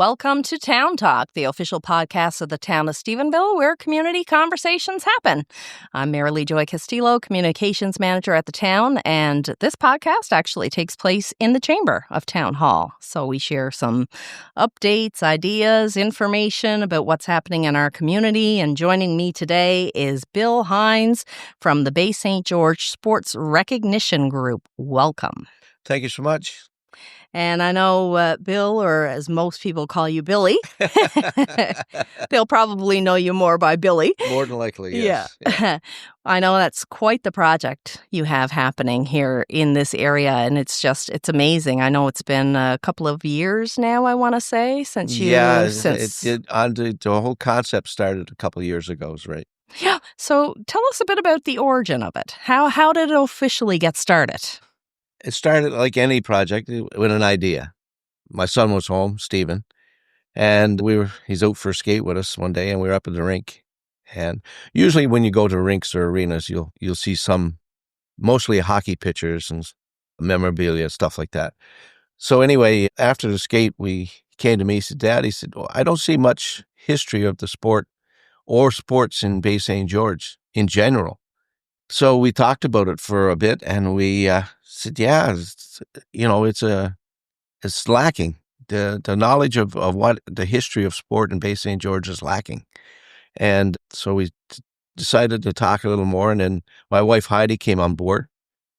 Welcome to Town Talk, the official podcast of the Town of Stephenville, where community conversations happen. I'm Marilee Joy Castillo, Communications Manager at the town, and this podcast actually takes place in the chamber of Town Hall. So we share some updates, ideas, information about what's happening in our community. And joining me today is Bill Hynes from the Bay St. George Sports Recognition Group. Welcome. Thank you so much. And I know Bill, or as most people call you, Billy. They'll probably know you more by Billy. More than likely, yes. Yeah. I know that's quite the project you have happening here in this area, and it's amazing. I know it's been a couple of years now, I want to say, since you... Yeah, the whole concept started a couple of years ago, right? Yeah. So tell us a bit about the origin of it. How did it officially get started? It started like any project with an idea. My son was home, Stephen, and he's out for a skate with us one day, and we were up at the rink. And usually when you go to rinks or arenas, you'll see mostly hockey pictures and memorabilia, stuff like that. So anyway, after the skate, he came to me, he said, Dad, he said, well, I don't see much history of the sport or sports in Bay St. George in general. So we talked about it for a bit, and we said, yeah, it's lacking. The knowledge of what the history of sport in Bay St. George is lacking. And so we decided to talk a little more, and then my wife Heidi came on board.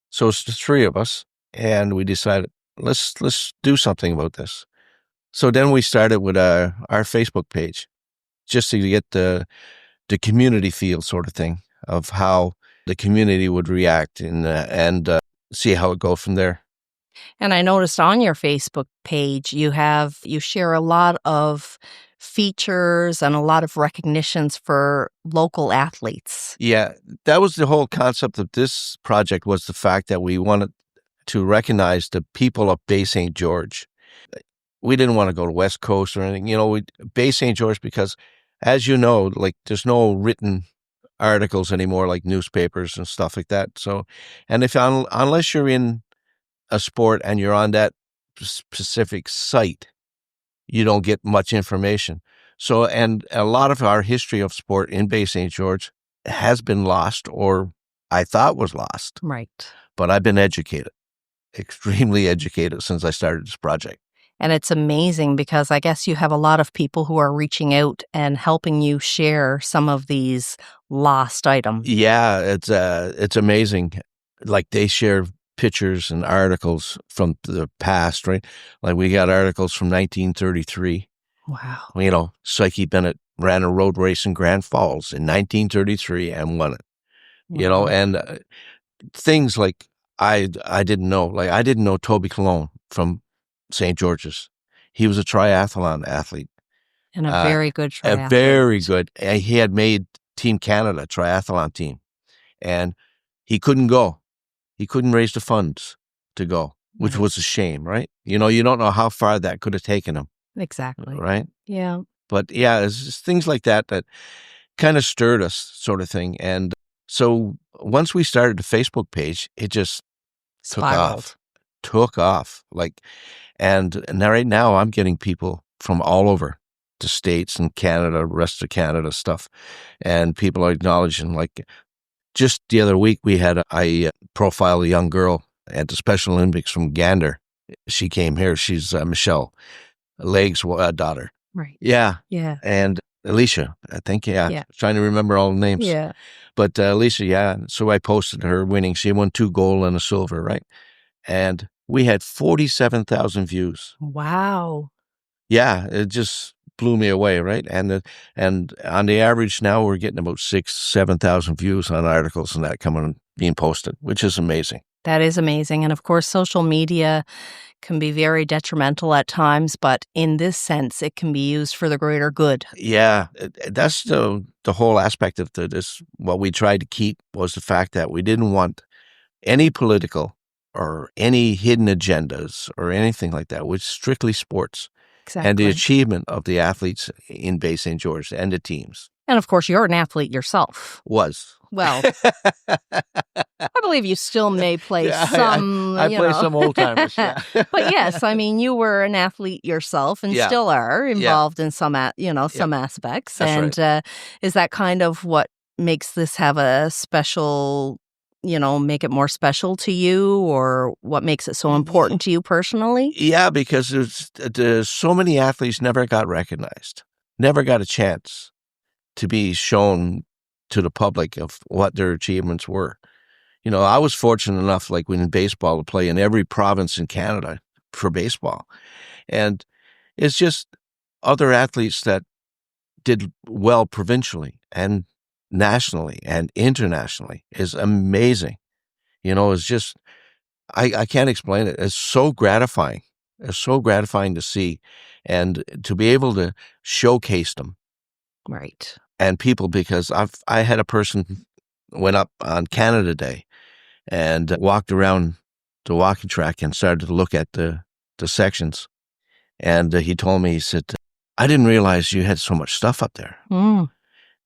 So it's the three of us, and we decided, let's do something about this. So then we started with our Facebook page, just to get the community feel sort of thing of how the community would react and see how it goes from there. And I noticed on your Facebook page, you share a lot of features and a lot of recognitions for local athletes. Yeah, that was the whole concept of this project, was the fact that we wanted to recognize the people of Bay St. George. We didn't want to go to West Coast or anything, Bay St. George, because as you know, like there's no written articles anymore, like newspapers and stuff like that. So, and unless you're in a sport and you're on that specific site, you don't get much information. So, and a lot of our history of sport in Bay St. George has been lost, or I thought was lost. Right. But I've been educated, extremely educated, since I started this project. And it's amazing because I guess you have a lot of people who are reaching out and helping you share some of these lost items. Yeah, it's amazing. Like they share pictures and articles from the past, right? Like we got articles from 1933. Wow. Psyche Bennett ran a road race in Grand Falls in 1933 and won it. Wow. And things like I didn't know. Like I didn't know Toby Cologne from St. George's. He was a triathlon athlete. And a very good triathlete. Very good. He had made Team Canada triathlon team, and he couldn't go. He couldn't raise the funds to go, which was a shame, right? You don't know how far that could have taken him. Exactly. Right? Yeah. But yeah, it's just things like that kind of stirred us, sort of thing. And so once we started the Facebook page, it just took off. And right now I'm getting people from all over the States and Canada, rest of Canada stuff. And people are acknowledging, like just the other week I profiled a young girl at the Special Olympics from Gander. She came here. She's Michelle Legge's daughter. Right. Yeah. Yeah. And Alicia, I think, yeah. Trying to remember all the names. Yeah. But Alicia, yeah. So I posted her winning. She won 2 gold and a silver, right? And we had 47,000 views. Wow. Yeah, it just blew me away, right? And on the average now, we're getting about 7,000 views on articles and that being posted, which is amazing. That is amazing. And of course, social media can be very detrimental at times, but in this sense, it can be used for the greater good. Yeah, that's the whole aspect of this. What we tried to keep was the fact that we didn't want any political or any hidden agendas or anything like that. It was strictly sports. Exactly. And the achievement of the athletes in Bay St. George and the teams. And of course, you're an athlete yourself. Was. Well, I believe you still may play Yeah, some, I play some old timers. Yeah. But yes, I mean, you were an athlete yourself and Yeah. still are Yeah. involved in some, Yeah. some aspects. That's And is that kind of what makes this have a special, make it more special to you, or what makes it so important to you personally? Yeah, because there's so many athletes never got recognized, never got a chance to be shown to the public of what their achievements were. I was fortunate enough, like when in baseball, to play in every province in Canada for baseball. And it's just other athletes that did well provincially and nationally and internationally is amazing. It's just, I can't explain it. It's so gratifying. It's so gratifying to see and to be able to showcase them. Right. And people, because I had a person went up on Canada Day and walked around the walking track and started to look at the sections. And he told me, he said, I didn't realize you had so much stuff up there. Mm.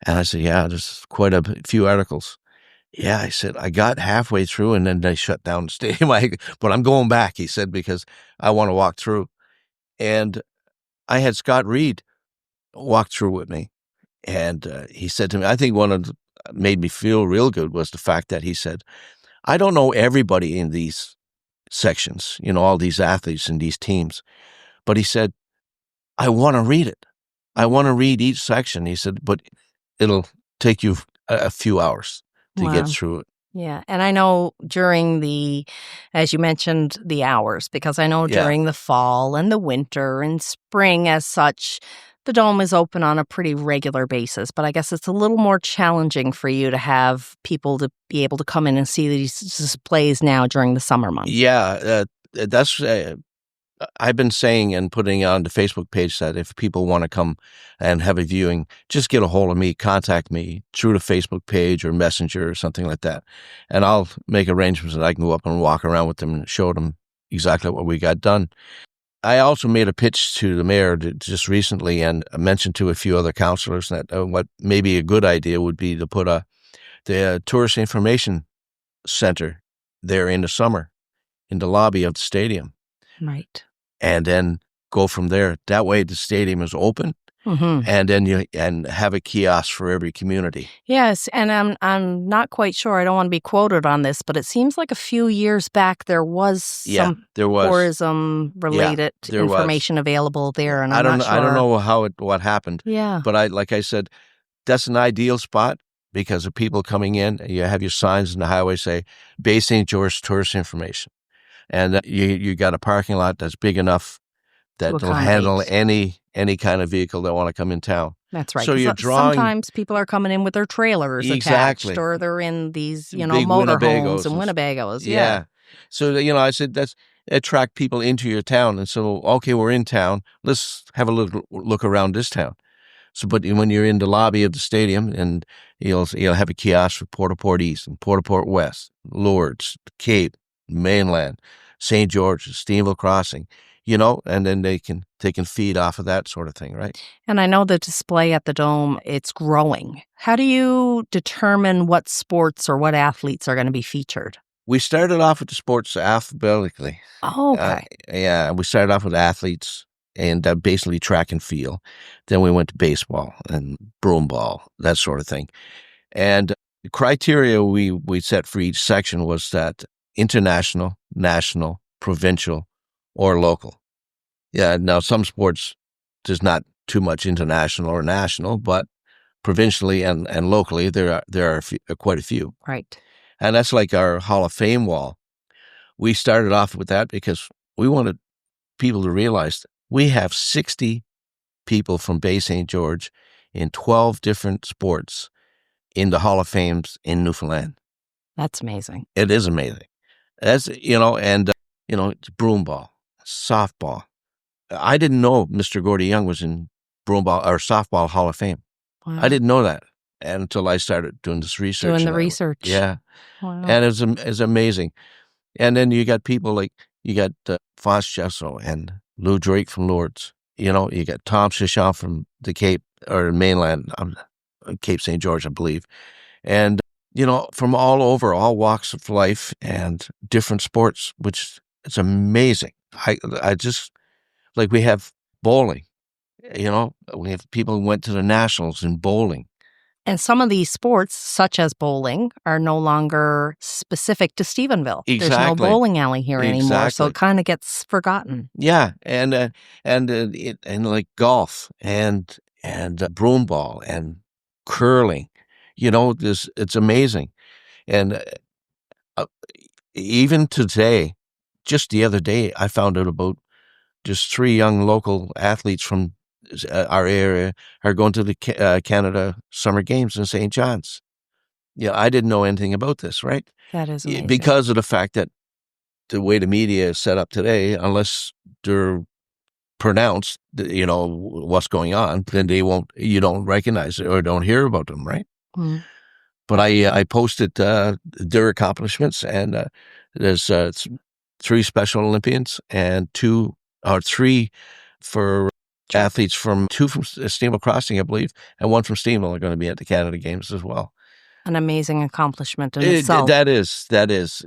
And I said, yeah, there's quite a few articles. Yeah, I said, I got halfway through and then they shut down the stadium. But I'm going back, he said, because I want to walk through. And I had Scott Reed walk through with me. And he said to me, I think one of the made me feel real good was the fact that he said, I don't know everybody in these sections, all these athletes and these teams. But he said, I want to read it. I want to read each section. He said, but it'll take you a few hours to get through it. Yeah. And I know as you mentioned, the hours, because I know during the fall and the winter and spring as such, the Dome is open on a pretty regular basis. But I guess it's a little more challenging for you to have people to be able to come in and see these displays now during the summer months. Yeah, that's I've been saying and putting on the Facebook page that if people want to come and have a viewing, just get a hold of me, contact me through the Facebook page or Messenger or something like that. And I'll make arrangements that I can go up and walk around with them and show them exactly what we got done. I also made a pitch to the mayor just recently and mentioned to a few other councilors that what maybe a good idea would be to put the tourist information center there in the summer in the lobby of the stadium. Right. And then go from there. That way the stadium is open, and then and have a kiosk for every community. Yes, and I'm not quite sure. I don't want to be quoted on this, but it seems like a few years back there was some tourism related information available there, and I'm not sure. I don't know what happened. Yeah, but like I said, that's an ideal spot because of people coming in. You have your signs in the highway say Bay St. George tourist information. And you got a parking lot that's big enough that will handle any kind of vehicle that want to come in town. That's right. So you're drawing. Sometimes people are coming in with their trailers attached, or they're in these, big motorhomes and Winnebagos. Yeah. So I said that's attract people into your town, and so okay, we're in town. Let's have a look around this town. So, but when you're in the lobby of the stadium, and you'll have a kiosk for Port-au-Port East and Port-au-Port West, Lourdes, Cape, Mainland, St. George, Stephenville Crossing, and then they can feed off of that sort of thing, right? And I know the display at the Dome, it's growing. How do you determine what sports or what athletes are going to be featured? We started off with the sports alphabetically. Oh, okay. We started off with athletes and basically track and field. Then we went to baseball and broomball, that sort of thing. And the criteria we set for each section was that international, national, provincial, or local. Yeah, now some sports, there's not too much international or national, but provincially and locally, there are quite a few. Right. And that's like our Hall of Fame wall. We started off with that because we wanted people to realize that we have 60 people from Bay St. George in 12 different sports in the Hall of Fames in Newfoundland. That's amazing. It is amazing. That's, and broomball, softball. I didn't know Mr. Gordy Young was in broomball or softball Hall of Fame. Wow. I didn't know that until I started doing this research. Doing the research. Yeah. Wow. And it's amazing. And then you got people like, you got Foss Jesso and Lou Drake from Lourdes. You got Tom Chichon from the Cape or mainland, Cape St. George, I believe. And from all over, all walks of life and different sports, which is amazing. I just, like, we have bowling, we have people who went to the nationals in bowling. And some of these sports, such as bowling, are no longer specific to Stephenville. Exactly. There's no bowling alley here anymore, so Exactly. it kind of gets forgotten. Yeah, and like golf and broom ball and curling, it's amazing. And even today, just the other day, I found out about just 3 young local athletes from our area are going to the Canada Summer Games in St. John's. Yeah, I didn't know anything about this, right? That is amazing. Because of the fact that the way the media is set up today, unless they're pronounced, what's going on, then you don't recognize it or don't hear about them, right? Mm. But I posted their accomplishments, and there's 3 Special Olympians and 3 for athletes from 2 from Stephenville Crossing, I believe, and 1 from Stephenville are going to be at the Canada Games as well. An amazing accomplishment in itself. That is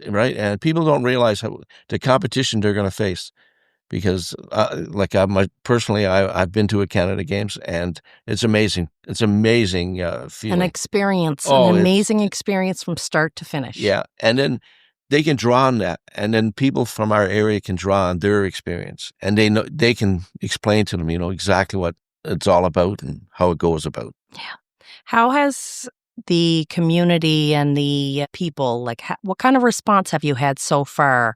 right, and people don't realize the competition they're going to face. Because, personally, I've been to a Canada Games, and it's amazing. It's amazing feeling. An experience, an amazing experience from start to finish. Yeah, and then they can draw on that, and then people from our area can draw on their experience, and they can explain to them, exactly what it's all about and how it goes about. Yeah. How has the community and the people, what kind of response have you had so far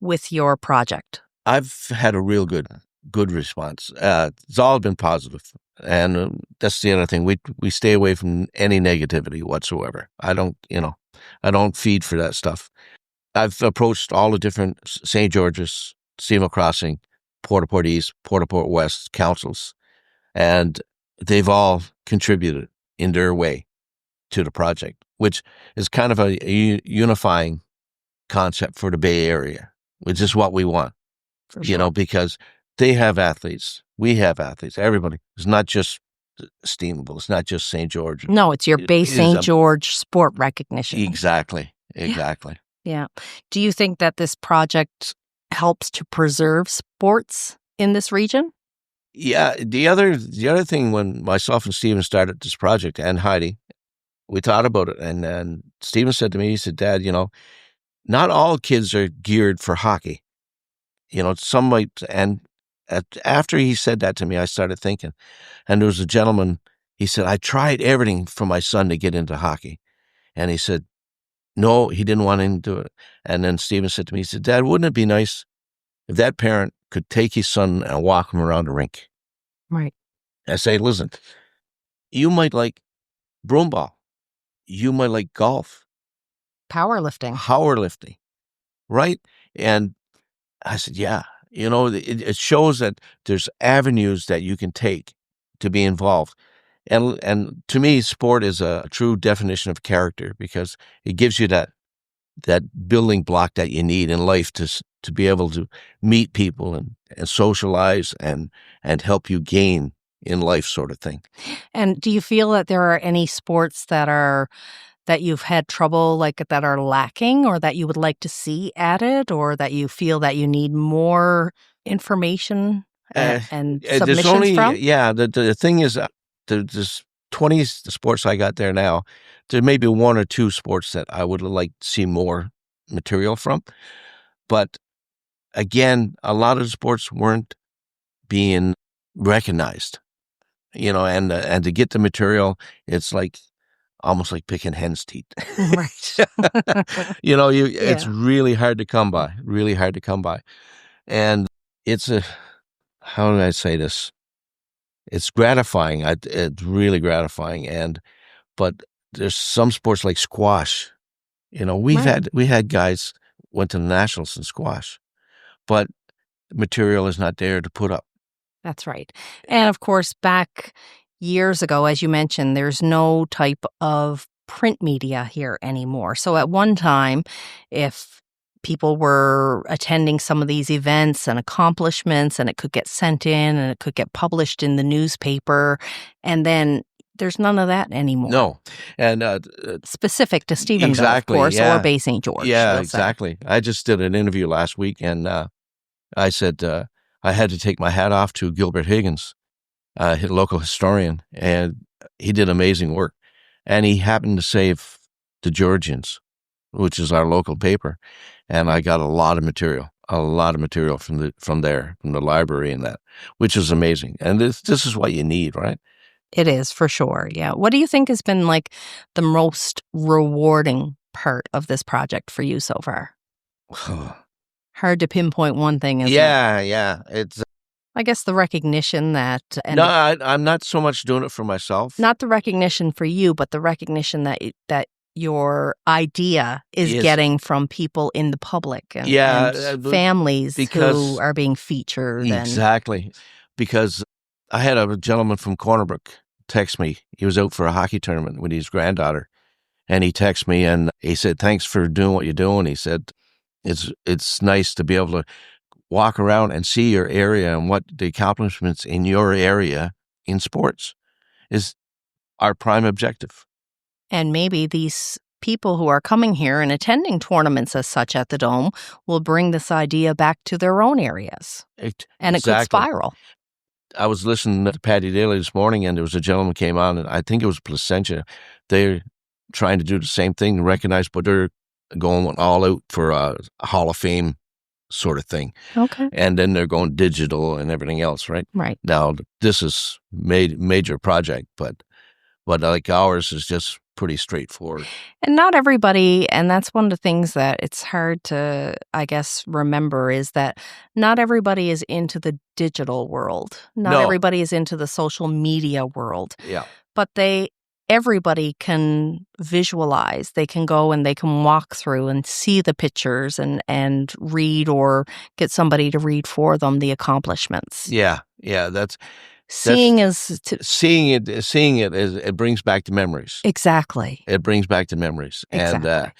with your project? I've had a real good response. It's all been positive, and that's the other thing. We stay away from any negativity whatsoever. I don't feed for that stuff. I've approached all the different St. George's, Stephenville Crossing, Port East, Port West councils, and they've all contributed in their way to the project, which is kind of a unifying concept for the Bay Area, which is what we want. Sure. Because they have athletes, we have athletes, everybody. It's not just Stephenville, it's not just St. George. No, it's your Bay St. George sport recognition. Exactly. Yeah. Do you think that this project helps to preserve sports in this region? Yeah. The other thing, when myself and Stephen started this project, and Heidi, we thought about it, and then Stephen said to me, he said, "Dad, not all kids are geared for hockey. Some might," and after he said that to me, I started thinking, and there was a gentleman, he said, "I tried everything for my son to get into hockey." And he said, no, he didn't want him to do it. And then Stephen said to me, he said, "Dad, wouldn't it be nice if that parent could take his son and walk him around the rink?" Right. I say, "Listen, you might like broomball. You might like golf. Powerlifting, right?" And I said, "Yeah, it shows that there's avenues that you can take to be involved." And to me, sport is a true definition of character, because it gives you that building block that you need in life to be able to meet people and socialize and help you gain in life, sort of thing. And do you feel that there are any sports that you've had trouble, that are lacking, or that you would like to see added, or that you feel that you need more information and submissions from? Yeah, the thing is, there's 20 sports I got there now. There may be 1 or 2 sports that I would like to see more material from. But again, a lot of the sports weren't being recognized, and to get the material, it's almost like picking hen's teeth. Right. It's really hard to come by. And it's how do I say this? It's gratifying. It's really gratifying. But there's some sports like squash. We had guys went to the nationals in squash, but the material is not there to put up. That's right. And of course, back years ago, as you mentioned, there's no type of print media here anymore. So at one time, if people were attending some of these events and accomplishments, and it could get sent in and it could get published in the newspaper, and then there's none of that anymore. No. And specific to Stephenville, exactly, of course, yeah. or Bay St. George. Yeah, we'll exactly. I just did an interview last week, and I said I had to take my hat off to Gilbert Higgins, local historian, and he did amazing work. And he happened to save the Georgians, which is our local paper, and I got a lot of material from there, from the library and that, which is amazing. And this is what you need, right? It is, for sure, yeah. What do you think has been like the most rewarding part of this project for you so far? Hard to pinpoint one thing, isn't it? Yeah. It's I guess the recognition that... no, I'm not so much doing it for myself. Not the recognition for you, but the recognition that your idea is getting from people in the public and families who are being featured. Exactly. Because I had a gentleman from Cornerbrook text me. He was out for a hockey tournament with his granddaughter, and he texted me and he said, "Thanks for doing what you're doing." He said, it's nice to be able to walk around and see your area and what the accomplishments in your area in sports is our prime objective. And maybe these people who are coming here and attending tournaments as such at the Dome will bring this idea back to their own areas. And it could spiral. I was listening to Patty Daly this morning, and there was a gentleman came on, and I think it was Placentia. They're trying to do the same thing, recognize, but they're going all out for a Hall of Fame sort of thing. Okay. And then they're going digital and everything else, right? Right. Now, this is major project, but like ours is just pretty straightforward. And not everybody, and that's one of the things that it's hard to, I guess, remember, is that not everybody is into the digital world. Not everybody is into the social media world. Yeah. But everybody can visualize. They can go and they can walk through and see the pictures and read, or get somebody to read for them the accomplishments. Yeah. That's... Seeing it brings back the memories. Exactly. It brings back the memories. Exactly. And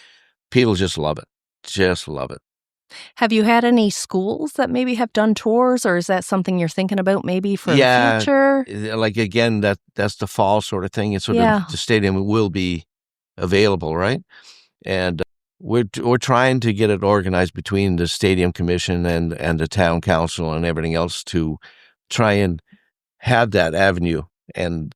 people just love it. Just love it. Have you had any schools that maybe have done tours, or is that something you're thinking about maybe for the future? Like, again, that's the fall sort of thing. And so the stadium will be available, right? And we're trying to get it organized between the stadium commission and the town council and everything else to try and have that avenue, and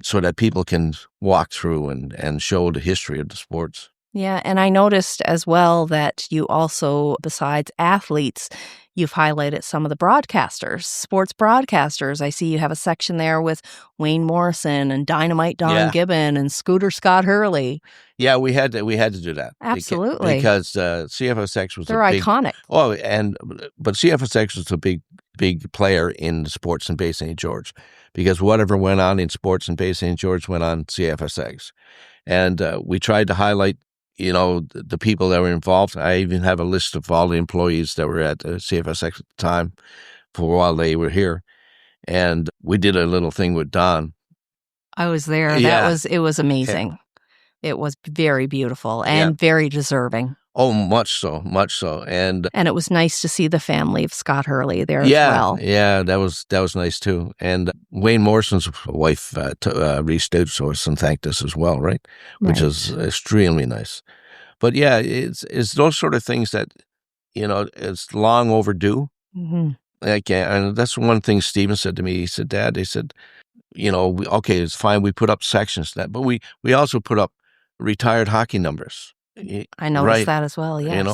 so that people can walk through and show the history of the sports. Yeah, and I noticed as well that you also, besides athletes, you've highlighted some of the broadcasters, sports broadcasters. I see you have a section there with Wayne Morrison and Dynamite Don Gibbon and Scooter Scott Hurley. Yeah, we had to do that. Absolutely. Because CFSX was iconic. But CFSX was a big player in sports in Bay St. George, because whatever went on in sports in Bay St. George went on CFSX. And we tried to highlight, the people that were involved. I even have a list of all the employees that were at CFSX at the time for while they were here. And we did a little thing with Don. I was there. It was amazing. Yeah. It was very beautiful and very deserving. Oh, much so. And it was nice to see the family of Scott Hurley there as well. Yeah, that was nice too. And Wayne Morrison's wife reached out to us and thanked us as well, right? Which is extremely nice. But yeah, it's those sort of things that, it's long overdue. Mm-hmm. And that's one thing Stephen said to me. He said, "Dad," they said, it's fine. We put up sections that, but we also put up retired hockey numbers. I noticed that as well, yes.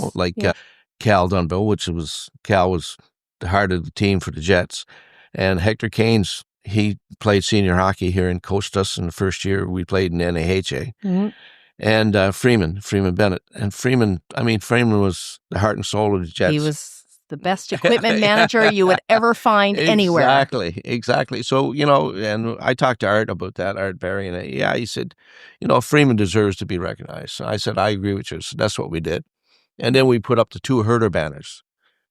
Cal Dunville, Cal was the heart of the team for the Jets. And Hector Caines, he played senior hockey here and coached us in the first year we played in NAHA. Mm-hmm. And Freeman Bennett. And Freeman was the heart and soul of the Jets. He was the best equipment manager you would ever find anywhere. Exactly. So, and I talked to Art about that, Art Barry, and he said, Freeman deserves to be recognized. So I said, I agree with you. So that's what we did. And then we put up the 2 herder banners,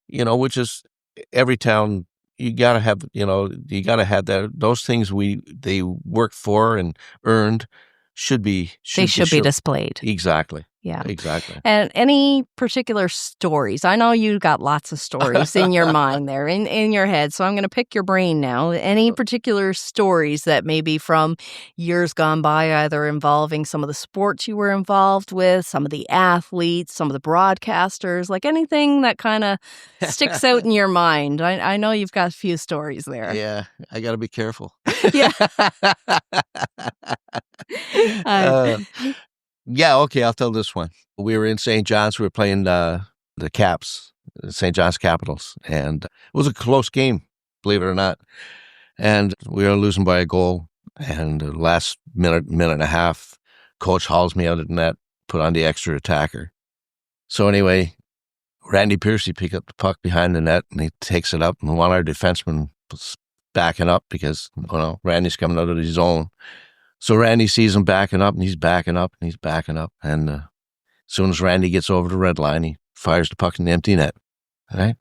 which is every town, you got to have that. Those things they worked for and earned should be displayed. Exactly. Yeah. Exactly. And any particular stories? I know you got lots of stories in your mind there, in your head. So I'm going to pick your brain now. Any particular stories that maybe from years gone by, either involving some of the sports you were involved with, some of the athletes, some of the broadcasters, like anything that kind of sticks out in your mind? I know you've got a few stories there. Yeah, I got to be careful. Yeah. Yeah, okay, I'll tell this one. We were in St. John's. We were playing the Caps, St. John's Capitals, and it was a close game, believe it or not. And we were losing by a goal. And the last minute and a half, coach hauls me out of the net, put on the extra attacker. So anyway, Randy Piercy picked up the puck behind the net, and he takes it up, and one of our defensemen was backing up because, Randy's coming out of his zone. So Randy sees him backing up, and he's backing up, and he's backing up. And as soon as Randy gets over the red line, he fires the puck in the empty net. Right?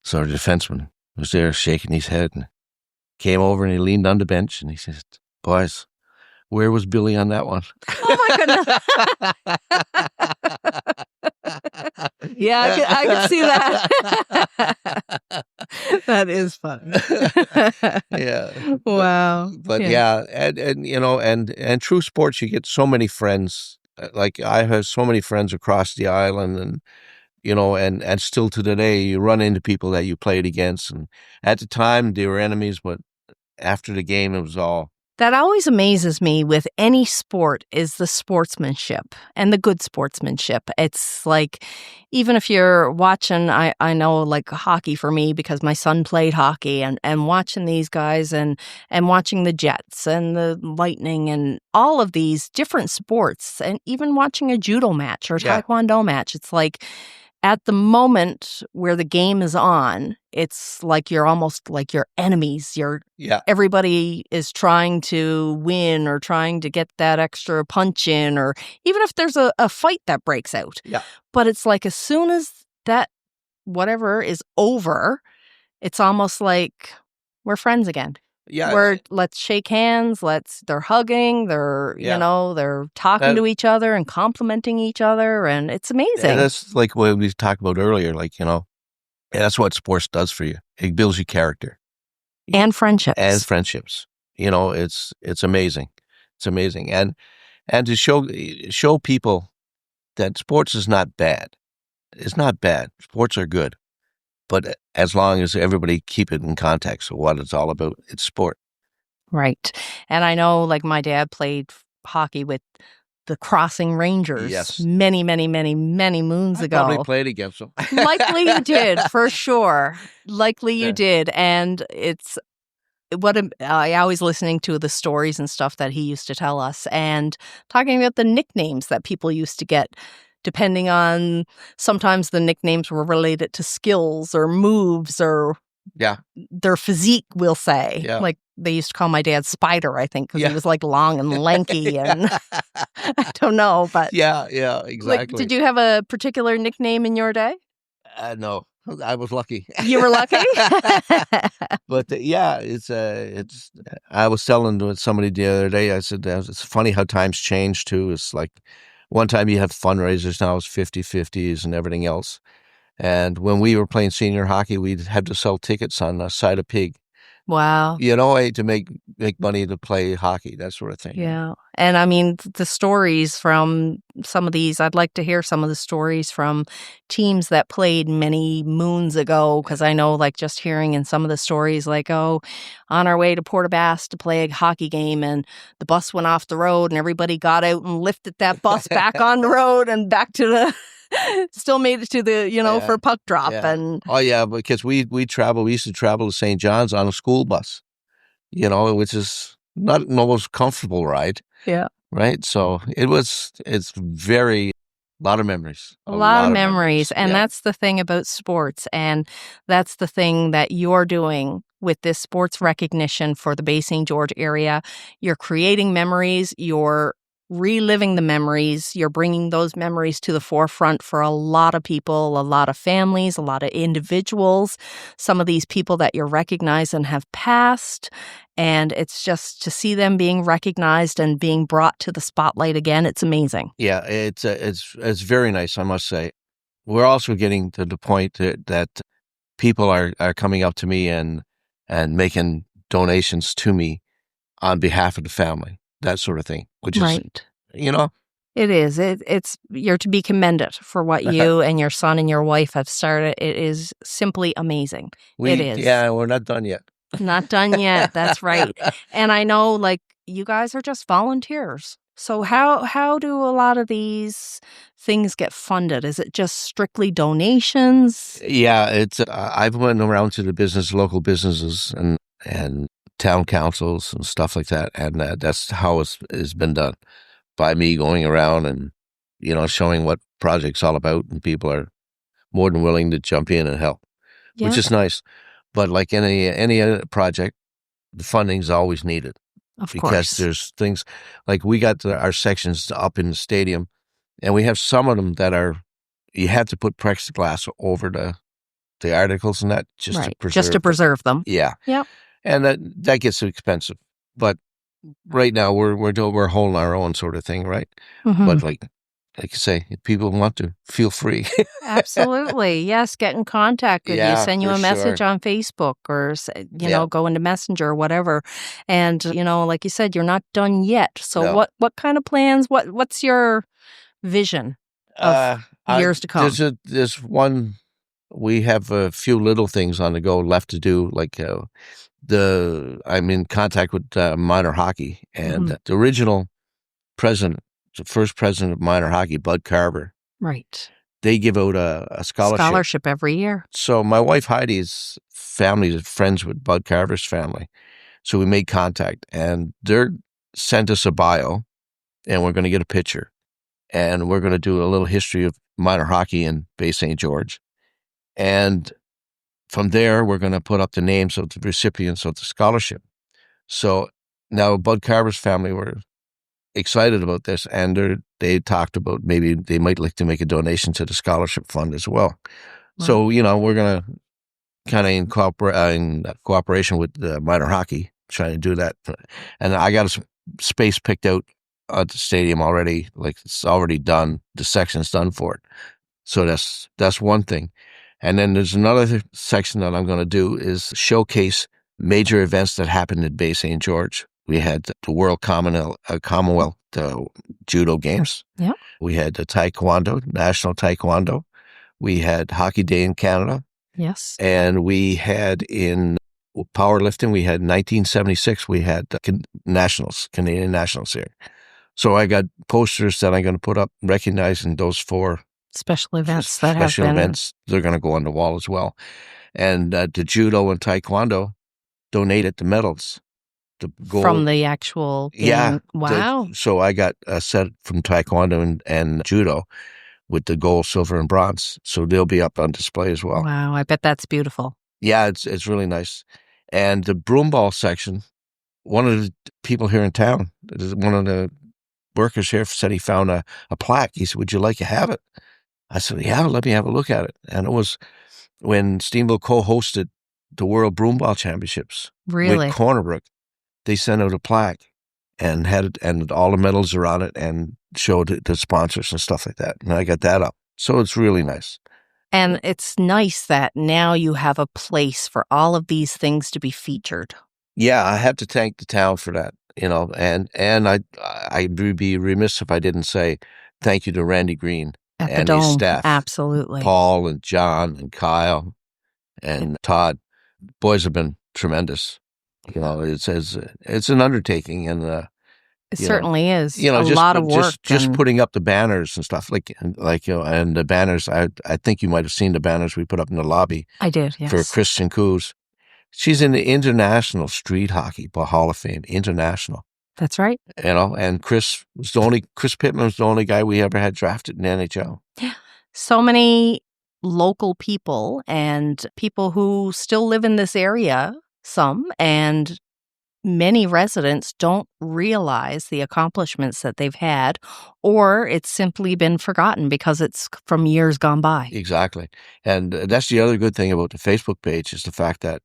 So our defenseman was there shaking his head and came over and he leaned on the bench and he says, "Boys, where was Billy on that one?" Oh, my goodness. Yeah, I could see that. That is fun. Yeah. Wow. But yeah, and true sports, you get so many friends. Like I have so many friends across the island, and and still to today, you run into people that you played against, and at the time they were enemies, but after the game, it was all. That always amazes me with any sport is the sportsmanship and the good sportsmanship. It's like, even if you're watching, I know like hockey for me because my son played hockey, and watching these guys and watching the Jets and the Lightning and all of these different sports, and even watching a judo match or taekwondo match, it's like, at the moment where the game is on, it's like you're almost like your enemies. Everybody is trying to win or trying to get that extra punch in, or even if there's a fight that breaks out. Yeah. But it's like as soon as that whatever is over, it's almost like we're friends again. Yeah. Let's shake hands. They're hugging. They're, they're talking to each other and complimenting each other. And it's amazing. And that's like what we talked about earlier. Like, that's what sports does for you. It builds your character. And friendships. It's amazing. It's amazing. And to show people that sports is not bad. It's not bad. Sports are good. But as long as everybody keep it in context of what it's all about, it's sport. Right. And I know, like, my dad played hockey with the Crossing Rangers many, many, many, many moons ago. Probably played against them. Likely you did, for sure. Likely you did. And it's I always listening to the stories and stuff that he used to tell us, and talking about the nicknames that people used to get. Depending on, sometimes the nicknames were related to skills or moves or their physique, we'll say. Yeah. Like they used to call my dad Spider, I think, because he was like long and lanky and I don't know, but yeah, exactly. Like, did you have a particular nickname in your day? No, I was lucky. You were lucky? But it's I was telling to somebody the other day, I said, it's funny how times change too. It's like, one time you have fundraisers, now it's 50-50s and everything else. And when we were playing senior hockey, we'd have to sell tickets on a side of pig. Wow. To make money to play hockey, that sort of thing. Yeah. And I mean, the stories from some of these, I'd like to hear some of the stories from teams that played many moons ago, because I know, like, just hearing in some of the stories, like, on our way to Port aux Basques to play a hockey game, and the bus went off the road, and everybody got out and lifted that bus back on the road and back to the... Still made it to the, for puck drop. Yeah. And because we used to travel to St. John's on a school bus, which is not the most comfortable ride. Yeah. Right. So it's very, a lot of memories. A lot of memories. And that's the thing about sports. And that's the thing that you're doing with this sports recognition for the Bay St. George area. You're creating memories. You're reliving the memories. You're bringing those memories to the forefront for a lot of people, a lot of families, a lot of individuals. Some of these people that you're recognizing have passed. And it's just to see them being recognized and being brought to the spotlight again. It's amazing. Yeah, it's very nice, I must say. We're also getting to the point that people are coming up to me and making donations to me on behalf of the family, that sort of thing, which is, Right. you know, It is. It's you're to be commended for what you and your son and your wife have started. It is simply amazing. It is. Yeah, we're not done yet. Not done yet. That's right. And I know, like, you guys are just volunteers. So how do a lot of these things get funded? Is it just strictly donations? Yeah, it's I've went around to the local businesses and town councils and stuff like that, and that's how it's been done, by me going around and showing what project's all about, and people are more than willing to jump in and help, which Yeah, is nice. But like any other project, the funding's always needed of because course. there's things like we got our sections up in the stadium, and we have some of them that are you have to put plexiglass over the articles and that just to Right. preserve Just to them. preserve them. Yeah, Yep. and that gets expensive. But right now we're holding our own sort of thing, right? Mhm. But like you say, if people want to, feel free. Absolutely. Yes, get in contact with you. Yeah, Send you for a message sure. on Facebook or, Yeah. go into Messenger or whatever. And, like you said, you're not done yet. So No. what kind of plans, what's your vision of years to come? There's one. We have a few little things on the go left to do. Like I'm in contact with minor hockey, and the original president, the first president of minor hockey, Bud Carver. Right. They give out a scholarship. Every year. So my wife Heidi's family is friends with Bud Carver's family. So we made contact, and they sent us a bio, and we're going to get a picture, and we're going to do a little history of minor hockey in Bay St. George. And from there, we're going to put up the names of the recipients of the scholarship. So now Bud Carver's family were excited about this, and they talked about maybe they might like to make a donation to the scholarship fund as well. Wow. So, we're going to kind of in cooperation with minor hockey, trying to do that. And I got a space picked out at the stadium already, like it's already done. The section's done for it. So that's one thing. And then there's another section that I'm going to do is showcase major events that happened at Bay St. George. We had the World Commonwealth Judo Games. Yeah. We had the Taekwondo, National Taekwondo. We had Hockey Day in Canada. Yes. And we had in powerlifting, we had 1976, we had Canadian Nationals here. So I got posters that I'm going to put up recognizing those 4 special events that special have been. events. They're going to go on the wall as well. And the judo and taekwondo donated the medals. The gold. From the actual game. Yeah. Wow. So I got a set from taekwondo and judo with the gold, silver, and bronze. So they'll be up on display as well. Wow, I bet that's beautiful. Yeah, it's really nice. And the broomball section, one of the people here in town, one of the workers here said he found a plaque. He said, "Would you like to have it?" I said, "Yeah, let me have a look at it." And it was when Stephenville co-hosted the World Broomball Championships Really? with Cornerbrook. They sent out a plaque and had it, and all the medals are on it, and showed the sponsors and stuff like that. And I got that up. So it's really nice. And it's nice that now you have a place for all of these things to be featured. Yeah, I have to thank the town for that, and I'd be remiss if I didn't say thank you to Randy Green At and the his Dome. staff. Absolutely. Paul and John and Kyle and Todd. Boys have been tremendous. It's an undertaking, and it certainly is. A just, lot of work. Just putting up the banners and stuff and the banners. I think you might have seen the banners we put up in the lobby. I did, yes. For Kristen Coos. She's in the International Street Hockey Hall of Fame. International. That's right. And Chris Pittman was the only guy we ever had drafted in the NHL. Yeah. So many local people and people who still live in this area, and many residents don't realize the accomplishments that they've had, or it's simply been forgotten because it's from years gone by. Exactly. And that's the other good thing about the Facebook page is the fact that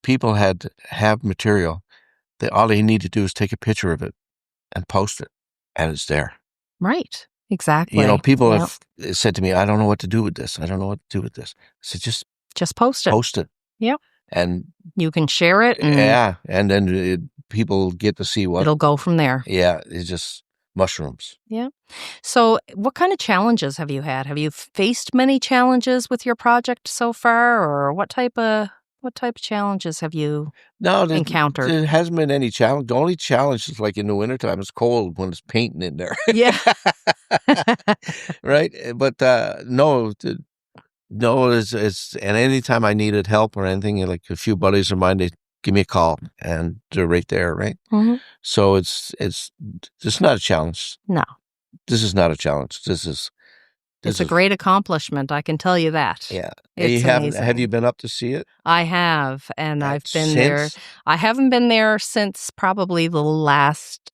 people have material all they need to do is take a picture of it and post it, and it's there. Right. Exactly. People have said to me, I don't know what to do with this. I don't know what to do with this. I said, just post it. Post it. Yep. And you can share it. And then people get to see what. It'll go from there. Yeah. It's just mushrooms. Yeah. So what kind of challenges have you had? Have you faced many challenges with your project so far, or what type of challenges have you encountered? There hasn't been any challenge. The only challenge is like in the wintertime, it's cold when it's painting in there. Yeah. Right. But no, it's, and anytime I needed help or anything, like a few buddies of mine, they give me a call and they're right there. Right. Mm-hmm. So it's not a challenge. No. This is not a challenge. It's a great accomplishment, I can tell you that. Yeah. It's amazing. Have you been up to see it? I have, and I've been there. I haven't been there since probably the last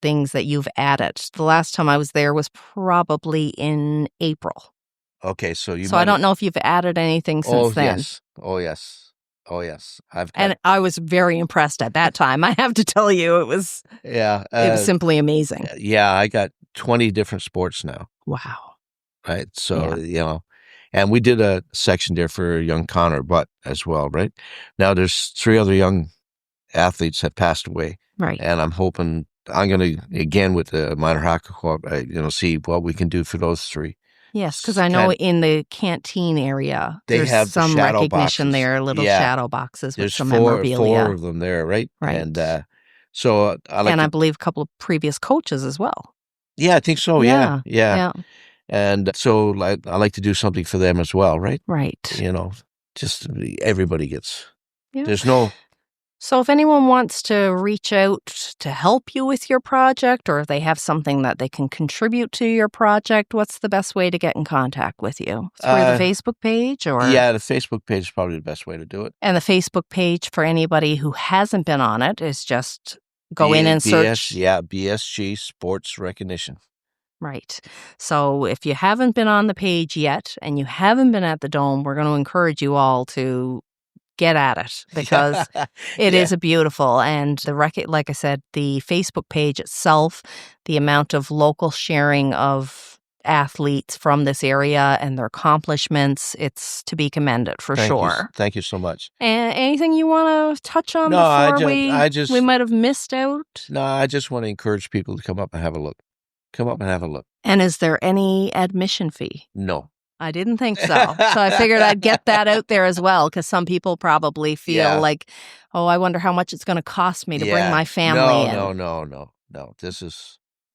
things that you've added. The last time I was there was probably in April. Okay, so I don't know if you've added anything since then. Yes. Oh, yes. And I was very impressed at that time. I have to tell you, it was simply amazing. Yeah, I got 20 different sports now. Wow. Right. So, and we did a section there for young Connor Butt as well. Right. Now there's 3 other young athletes have passed away. Right. And I'm hoping I'm going to, again, with the minor hockey club, see what we can do for those 3. Yes, because I know in the canteen area, there's have some recognition boxes. there, little shadow boxes with some memorabilia. There's 4 of them there. Right. Right. And so I believe a couple of previous coaches as well. Yeah, I think so. Yeah. And so I like to do something for them as well, right? Right. Just everybody gets. Yeah. There's no. So if anyone wants to reach out to help you with your project, or if they have something that they can contribute to your project, what's the best way to get in contact with you? Through the Facebook page? Or Yeah, the Facebook page is probably the best way to do it. And the Facebook page, for anybody who hasn't been on it, is just go in and search. BSG Sports Recognition. Right. So if you haven't been on the page yet and you haven't been at the Dome, we're going to encourage you all to get at it, because it is a beautiful, and like I said, the Facebook page itself, the amount of local sharing of athletes from this area and their accomplishments, it's to be commended for sure. Thank you so much. And anything you want to touch on before we might have missed out? No, I just want to encourage people to come up and have a look. And is there any admission fee? No. I didn't think so. So I figured I'd get that out there as well, because some people probably feel like, oh, I wonder how much it's going to cost me to bring my family in. No.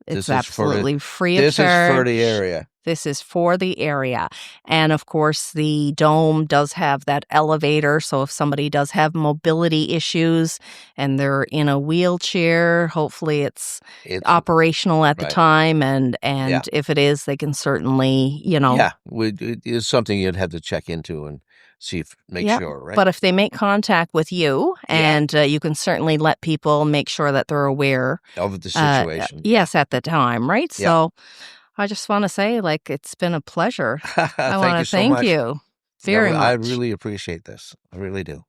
It's absolutely free of charge. This is for the area. This is for the area. And of course, the Dome does have that elevator. So if somebody does have mobility issues and they're in a wheelchair, hopefully it's operational at the time. And if it is, they can certainly, Yeah, it's something you'd have to check into and make sure, right? But if they make contact with you, and you can certainly let people make sure that they're aware of the situation. Yes, at the time, right? Yeah. So I just want to say, it's been a pleasure. I want to thank you very much. I really appreciate this. I really do.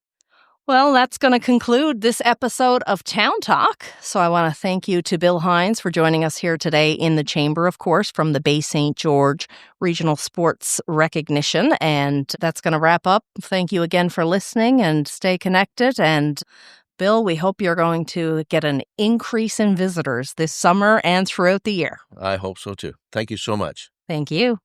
Well, that's going to conclude this episode of Town Talk. So I want to thank you to Bill Hynes for joining us here today in the chamber, of course, from the Bay St. George Regional Sports Recognition. And that's going to wrap up. Thank you again for listening, and stay connected. And Bill, we hope you're going to get an increase in visitors this summer and throughout the year. I hope so, too. Thank you so much. Thank you.